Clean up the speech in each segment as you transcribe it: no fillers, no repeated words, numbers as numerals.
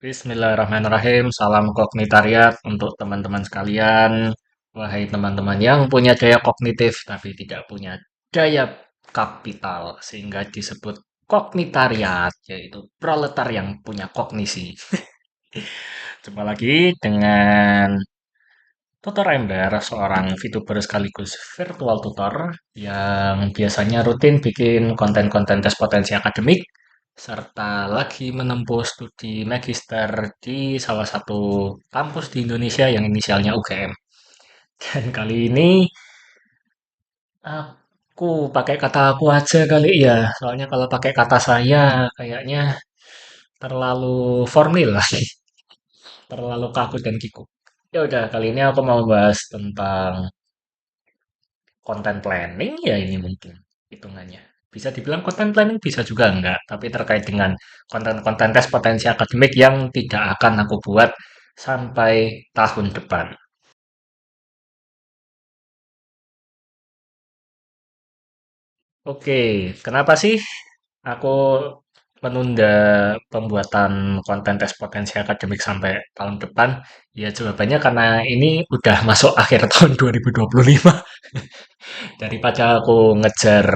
Bismillahirrahmanirrahim. Salam kognitariat untuk teman-teman sekalian. Wahai teman-teman yang punya daya kognitif tapi tidak punya daya kapital, sehingga disebut kognitariat, yaitu proletar yang punya kognisi. Jumpa lagi dengan Tutor Ember, seorang VTuber sekaligus virtual tutor yang biasanya rutin bikin konten-konten tes potensi akademik serta lagi menempuh studi magister di salah satu kampus di Indonesia yang inisialnya UGM. Dan kali ini aku pakai kata aku aja kali ya, soalnya kalau pakai kata saya kayaknya terlalu formil lah, terlalu kaku dan kikuk. Ya udah, kali ini aku mau bahas tentang konten planning ya ini mungkin hitungannya. Bisa dibilang konten planning bisa juga enggak, tapi terkait dengan konten-konten tes potensi akademik yang tidak akan aku buat sampai tahun depan. Oke, kenapa sih aku menunda pembuatan konten tes potensi akademik sampai tahun depan? Ya jawabannya karena ini udah masuk akhir tahun 2025. Daripada aku ngejar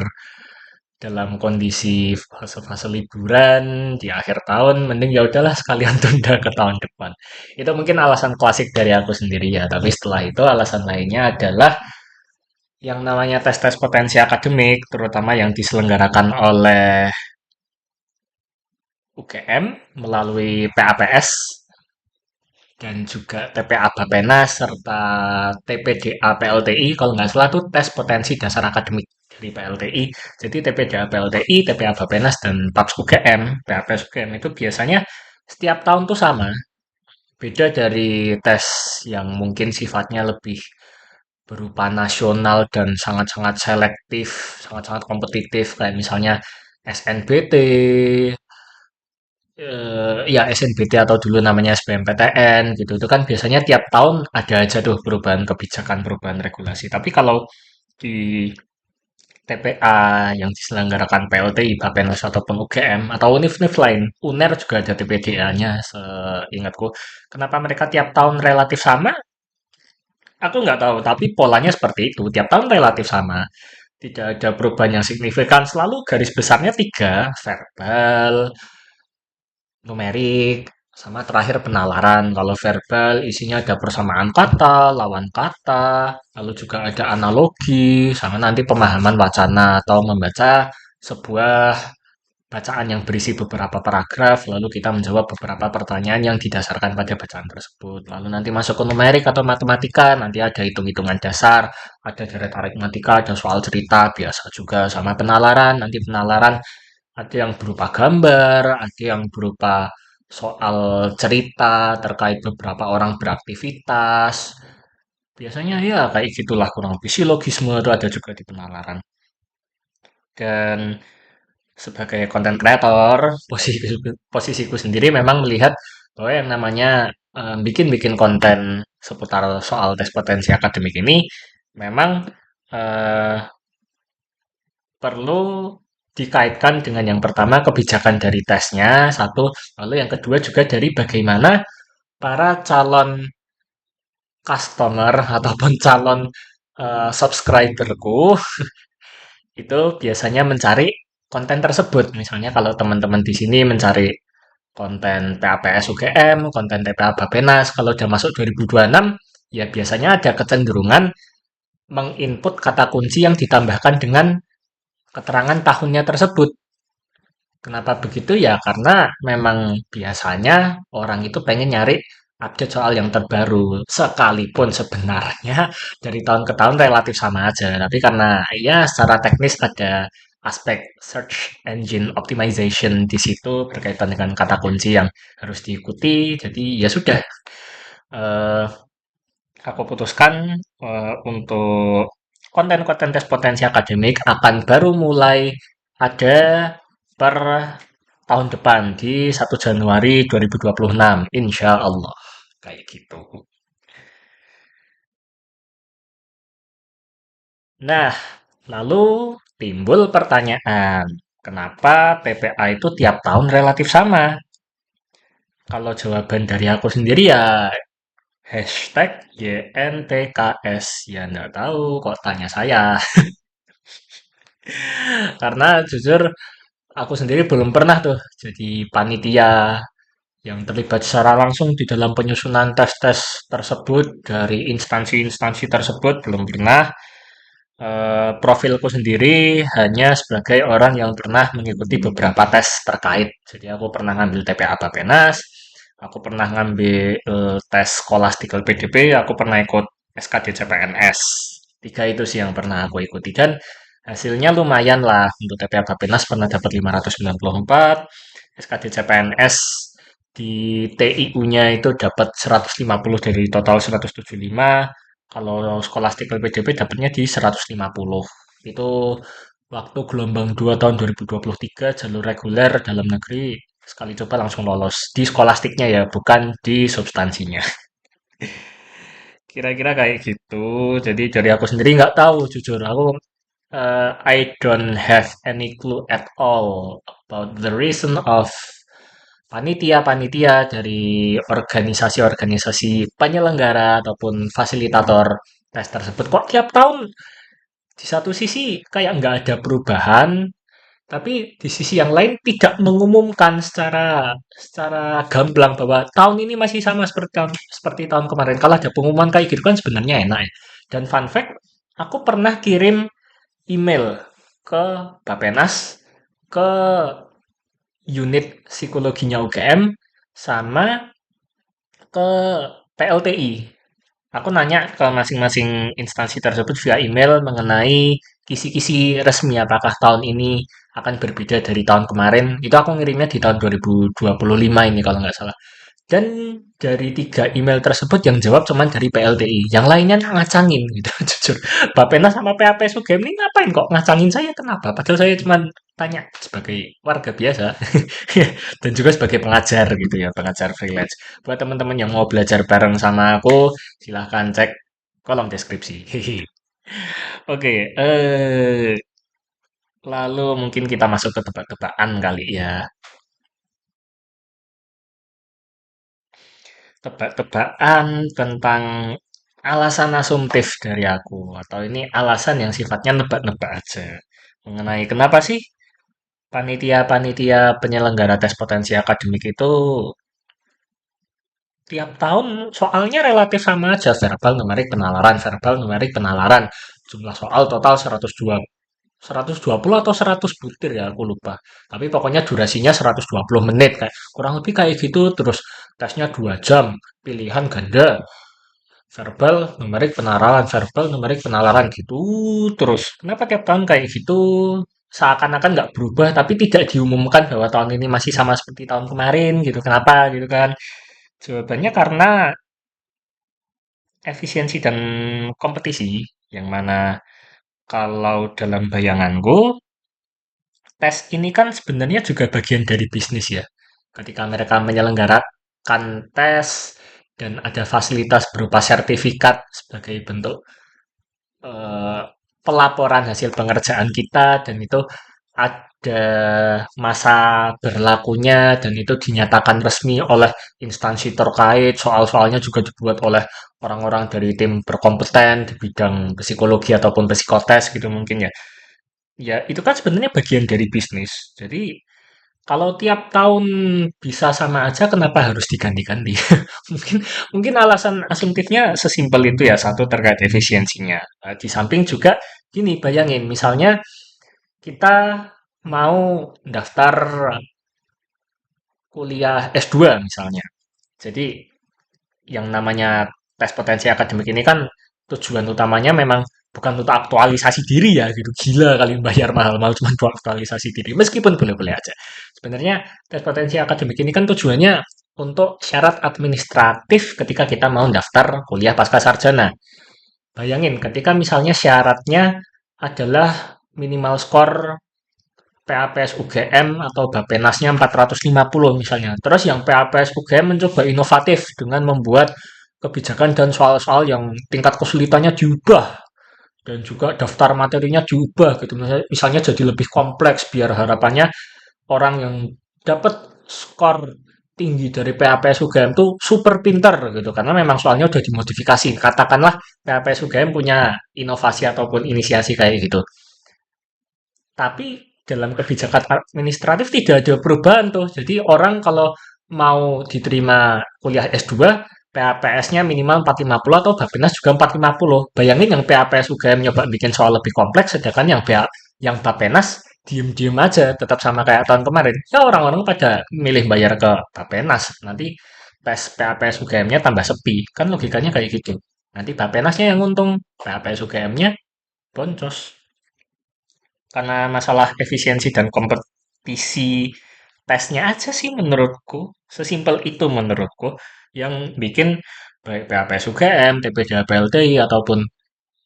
dalam kondisi fase-fase liburan di akhir tahun, mending ya udahlah sekalian tunda ke tahun depan. Itu mungkin alasan klasik dari aku sendiri ya, tapi setelah itu alasan lainnya adalah yang namanya tes-tes potensi akademik, terutama yang diselenggarakan oleh UGM melalui PAPS dan juga TPA Bapenas serta TPDA PLTI kalau nggak salah tuh tes potensi dasar akademik dari PLTI. Jadi TPDA PLTI, TPA Bapenas dan PAPS UGM, PAPS UGM itu biasanya setiap tahun tuh sama. Beda dari tes yang mungkin sifatnya lebih berupa nasional dan sangat-sangat selektif, sangat-sangat kompetitif kayak misalnya SNBT, ya SNBT atau dulu namanya SBMPTN gitu. Itu kan biasanya tiap tahun ada aja tuh perubahan kebijakan, perubahan regulasi. Tapi kalau di TPA yang diselenggarakan PLTI, Bapenas ataupun UGM atau univ-univ lain, UNER juga ada TPDA-nya seingatku. Kenapa mereka tiap tahun relatif sama? Aku nggak tahu, tapi polanya seperti itu. Tiap tahun relatif sama. Tidak ada perubahan yang signifikan. Selalu garis besarnya tiga, verbal, numerik, sama terakhir penalaran. Kalau verbal isinya ada persamaan kata, lawan kata, lalu juga ada analogi, sama nanti pemahaman wacana atau membaca sebuah bacaan yang berisi beberapa paragraf, lalu kita menjawab beberapa pertanyaan yang didasarkan pada bacaan tersebut. Lalu nanti masuk ke numerik atau matematika, nanti ada hitung-hitungan dasar, ada deret aritmatika, ada soal cerita, biasa juga sama penalaran. Nanti penalaran ada yang berupa gambar, ada yang berupa soal cerita terkait beberapa orang beraktivitas. Biasanya ya kayak gitulah kurang lebih silogisme itu ada juga di penalaran. Dan sebagai konten kreator, posisiku sendiri memang melihat bahwa yang namanya bikin-bikin konten seputar soal tes potensi akademik ini memang eh, perlu dikaitkan dengan yang pertama kebijakan dari tesnya, satu, lalu yang kedua juga dari bagaimana para calon customer ataupun calon subscriberku itu biasanya mencari konten tersebut. Misalnya kalau teman-teman di sini mencari konten PAPS UGM, konten TPA Bapenas, kalau udah masuk 2026, ya biasanya ada kecenderungan menginput kata kunci yang ditambahkan dengan keterangan tahunnya tersebut. Kenapa begitu ya? Karena memang biasanya orang itu pengen nyari update soal yang terbaru. Sekalipun sebenarnya dari tahun ke tahun relatif sama aja. Tapi karena ya secara teknis ada aspek search engine optimization di situ berkaitan dengan kata kunci yang harus diikuti. Jadi ya sudah, eh, aku putuskan untuk konten-konten tes potensi akademik akan baru mulai ada per tahun depan di 1 Januari 2026, insya Allah. Kayak gitu. Nah, lalu timbul pertanyaan, kenapa TPA itu tiap tahun relatif sama? Kalau jawaban dari aku sendiri ya hashtag YNTKS. Ya nggak tahu kok tanya saya. Karena jujur aku sendiri belum pernah tuh jadi panitia yang terlibat secara langsung di dalam penyusunan tes-tes tersebut dari instansi-instansi tersebut belum pernah. Profilku sendiri hanya sebagai orang yang pernah mengikuti beberapa tes terkait. Jadi aku pernah ngambil TPA Bapenas, aku pernah ngambil tes Scholastic LPDP, aku pernah ikut SKD CPNS. Tiga itu sih yang pernah aku ikuti dan hasilnya lumayan lah. Untuk TPA Bapenas pernah dapat 594, SKD CPNS di TIU-nya itu dapat 150 dari total 175. Kalau Scholastic LPDP dapatnya di 150. Itu waktu gelombang 2 tahun 2023 jalur reguler dalam negeri sekali coba langsung lolos di Scholasticnya ya, bukan di substansinya. Kira-kira kayak gitu. Jadi dari aku sendiri nggak tahu, jujur aku I don't have any clue at all about the reason of panitia-panitia dari organisasi-organisasi penyelenggara ataupun fasilitator tes tersebut. Kok tiap tahun di satu sisi kayak nggak ada perubahan, tapi di sisi yang lain tidak mengumumkan secara secara gamblang bahwa tahun ini masih sama seperti tahun kemarin. Kalau ada pengumuman kayak gitu kan sebenarnya enak ya. Dan fun fact, aku pernah kirim email ke Bapenas, ke unit psikologinya UGM, sama ke PLTI. Aku nanya ke masing-masing instansi tersebut via email mengenai kisi-kisi resmi apakah tahun ini akan berbeda dari tahun kemarin. Itu aku ngirimnya di tahun 2025 ini kalau nggak salah. Dan dari tiga email tersebut yang jawab cuman dari PLTI. Yang lainnya ngacangin gitu, jujur. Bapena sama PAPSU Game ini ngapain kok ngacangin saya kenapa? Padahal saya cuma tanya sebagai warga biasa dan juga sebagai pengajar gitu ya, pengajar freelance. Buat teman-teman yang mau belajar bareng sama aku, silahkan cek kolom deskripsi. Oke, lalu mungkin kita masuk ke tebak-tebakan kali ya. Tebak-tebakan tentang alasan asumtif dari aku atau ini alasan yang sifatnya nebak-nebak aja mengenai kenapa sih panitia-panitia penyelenggara tes potensi akademik itu tiap tahun soalnya relatif sama aja verbal numerik penalaran verbal numerik penalaran jumlah soal total 120 atau 100 butir ya aku lupa tapi pokoknya durasinya 120 menit kayak kurang lebih kayak gitu terus tesnya 2 jam pilihan ganda verbal, numerik, penalaran gitu terus. Kenapa tiap tahun kayak gitu? Seakan-akan nggak berubah, tapi tidak diumumkan bahwa tahun ini masih sama seperti tahun kemarin gitu. Kenapa gitu kan? Jawabannya karena efisiensi dan kompetisi, yang mana kalau dalam bayanganku, tes ini kan sebenarnya juga bagian dari bisnis ya. Ketika mereka menyelenggarakan tes dan ada fasilitas berupa sertifikat sebagai bentuk eh, pelaporan hasil pengerjaan kita dan itu ada masa berlakunya dan itu dinyatakan resmi oleh instansi terkait. Soal-soalnya juga dibuat oleh orang-orang dari tim berkompeten di bidang psikologi ataupun psikotes gitu mungkin ya. Ya, itu kan sebenarnya bagian dari bisnis. Jadi kalau tiap tahun bisa sama aja, kenapa harus diganti-ganti? Mungkin mungkin alasan asumtifnya sesimpel itu ya, satu terkait efisiensinya. Di samping juga gini, bayangin misalnya kita mau daftar kuliah S2 misalnya. Jadi yang namanya tes potensi akademik ini kan tujuan utamanya memang bukan untuk aktualisasi diri ya gitu. Gila kali bayar mahal-mahal cuma untuk aktualisasi diri. Meskipun boleh-boleh aja. Sebenarnya tes potensi akademik ini kan tujuannya untuk syarat administratif ketika kita mau daftar kuliah pasca sarjana. Bayangin ketika misalnya syaratnya adalah minimal skor PAPS UGM atau Bapenasnya 450 misalnya. Terus yang PAPS UGM mencoba inovatif dengan membuat kebijakan dan soal-soal yang tingkat kesulitannya diubah dan juga daftar materinya diubah gitu. Misalnya jadi lebih kompleks biar harapannya orang yang dapat skor tinggi dari PAPS UGM tuh super pinter gitu karena memang soalnya udah dimodifikasi. Katakanlah PAPS UGM punya inovasi ataupun inisiasi kayak gitu. Tapi dalam kebijakan administratif tidak ada perubahan tuh. Jadi orang kalau mau diterima kuliah S2, PAPS-nya minimal 450 atau Bappenas juga 450. Bayangin yang PAPS UGM nyoba bikin soal lebih kompleks, sedangkan yang Bappenas diem-diem aja, tetap sama kayak tahun kemarin. Ya orang-orang pada milih bayar ke Bappenas. Nanti tes PAPS UGM-nya tambah sepi. Kan logikanya kayak gitu. Nanti Bappenasnya yang untung, PAPS UGM-nya boncos. Karena masalah efisiensi dan kompetisi tesnya aja sih menurutku. Sesimpel itu menurutku yang bikin baik PAPS UGM, TPDH PLTI ataupun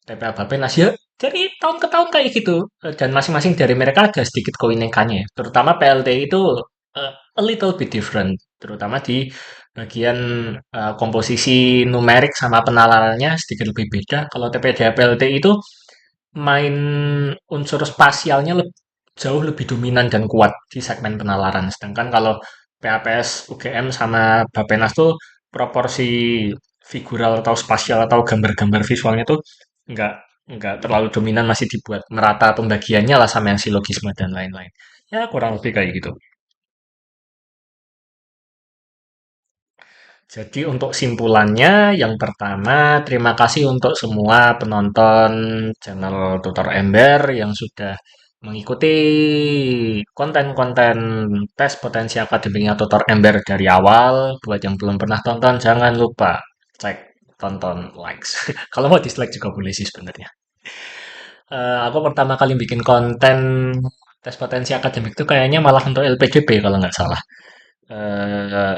TPA Bappenas ya dari tahun ke tahun kayak gitu. Dan masing-masing dari mereka ada sedikit keunikannya. Terutama PLTI itu a little bit different, terutama di bagian komposisi numerik sama penalarannya sedikit lebih beda. Kalau TPDH PLTI itu main unsur spasialnya jauh lebih dominan dan kuat di segmen penalaran. Sedangkan kalau PAPS, UGM sama Bappenas tuh proporsi figural atau spasial atau gambar-gambar visualnya tuh nggak nggak terlalu dominan, masih dibuat merata pembagiannya lah sama yang silogisme dan lain-lain. Ya kurang lebih kayak gitu. Jadi untuk simpulannya, yang pertama, terima kasih untuk semua penonton channel Tutor Ember yang sudah mengikuti konten-konten tes potensi akademiknya Tutor Ember dari awal. Buat yang belum pernah tonton, jangan lupa cek, tonton, likes. Kalau mau dislike juga boleh sih sebenarnya. Aku pertama kali bikin konten tes potensi akademik itu kayaknya malah untuk LPDP kalau nggak salah. Eh,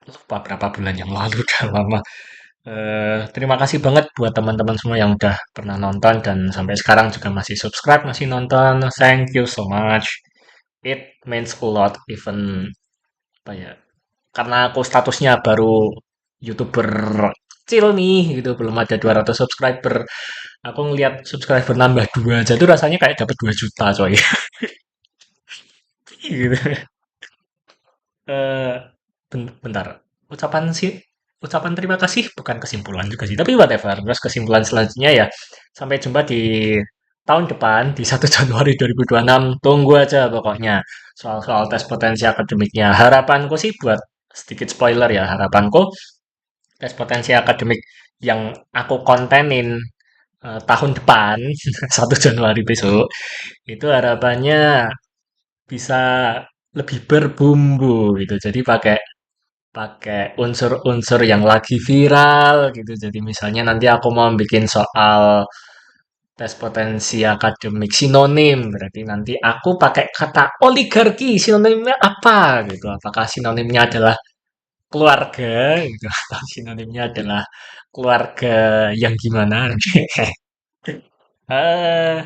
Lupa berapa bulan yang lalu, udah lama. Terima kasih banget buat teman-teman semua yang udah pernah nonton dan sampai sekarang juga masih subscribe, masih nonton. Thank you so much. It means a lot, even apa ya? Karena aku statusnya baru YouTuber kecil nih, gitu, belum ada 200 subscriber. Aku ngeliat subscriber nambah 2 aja tuh rasanya kayak dapat 2 juta, coy. Gitu. Eh, bentar. Ucapan sih, ucapan terima kasih bukan kesimpulan juga sih, tapi whatever. Terus kesimpulan selanjutnya ya, sampai jumpa di tahun depan di 1 Januari 2026. Tunggu aja pokoknya soal-soal tes potensi akademiknya. Harapanku sih buat sedikit spoiler ya, harapanku tes potensi akademik yang aku kontenin tahun depan 1 Januari besok itu harapannya bisa lebih berbumbu gitu. Jadi pakai pakai unsur-unsur yang lagi viral gitu. Jadi misalnya nanti aku mau bikin soal tes potensi akademik sinonim, berarti nanti aku pakai kata oligarki, sinonimnya apa gitu. Apakah sinonimnya adalah keluarga gitu atau sinonimnya adalah keluarga yang gimana? Eh,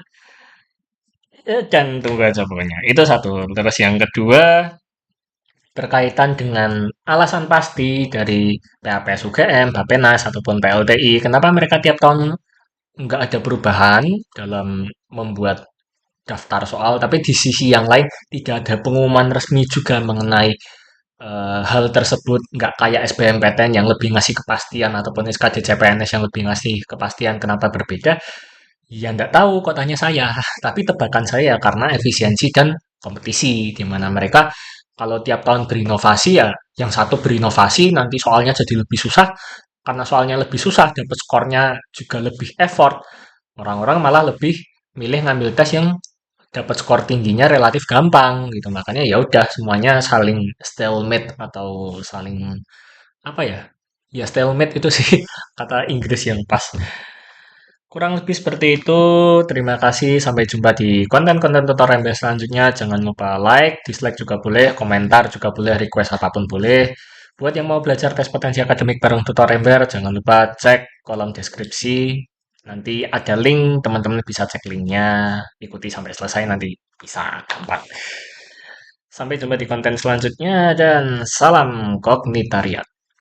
dan tunggu aja pokoknya. Itu satu. Terus yang kedua, berkaitan dengan alasan pasti dari PAPS UGM, Bappenas, ataupun PLTI, kenapa mereka tiap tahun nggak ada perubahan dalam membuat daftar soal, tapi di sisi yang lain tidak ada pengumuman resmi juga mengenai hal tersebut, nggak kayak SBMPTN yang lebih ngasih kepastian ataupun SKD CPNS yang lebih ngasih kepastian. Kenapa berbeda? Ya nggak tahu, kok tanya saya. Tapi tebakan saya karena efisiensi dan kompetisi, di mana mereka kalau tiap tahun berinovasi ya, yang satu berinovasi nanti soalnya jadi lebih susah, karena soalnya lebih susah, dapat skornya juga lebih effort. Orang-orang malah lebih milih ngambil tes yang dapat skor tingginya relatif gampang gitu. Makanya ya udah semuanya saling stalemate atau saling apa ya? Ya stalemate itu sih kata Inggris yang pas. Kurang lebih seperti itu. Terima kasih. Sampai jumpa di konten-konten tutorial selanjutnya. Jangan lupa like, dislike juga boleh, komentar juga boleh, request apapun boleh. Buat yang mau belajar tes potensi akademik bareng tutor Ember, jangan lupa cek kolom deskripsi. Nanti ada link, teman-teman bisa cek linknya. Ikuti sampai selesai, nanti bisa gampang. Sampai jumpa di konten selanjutnya, dan salam kognitariat.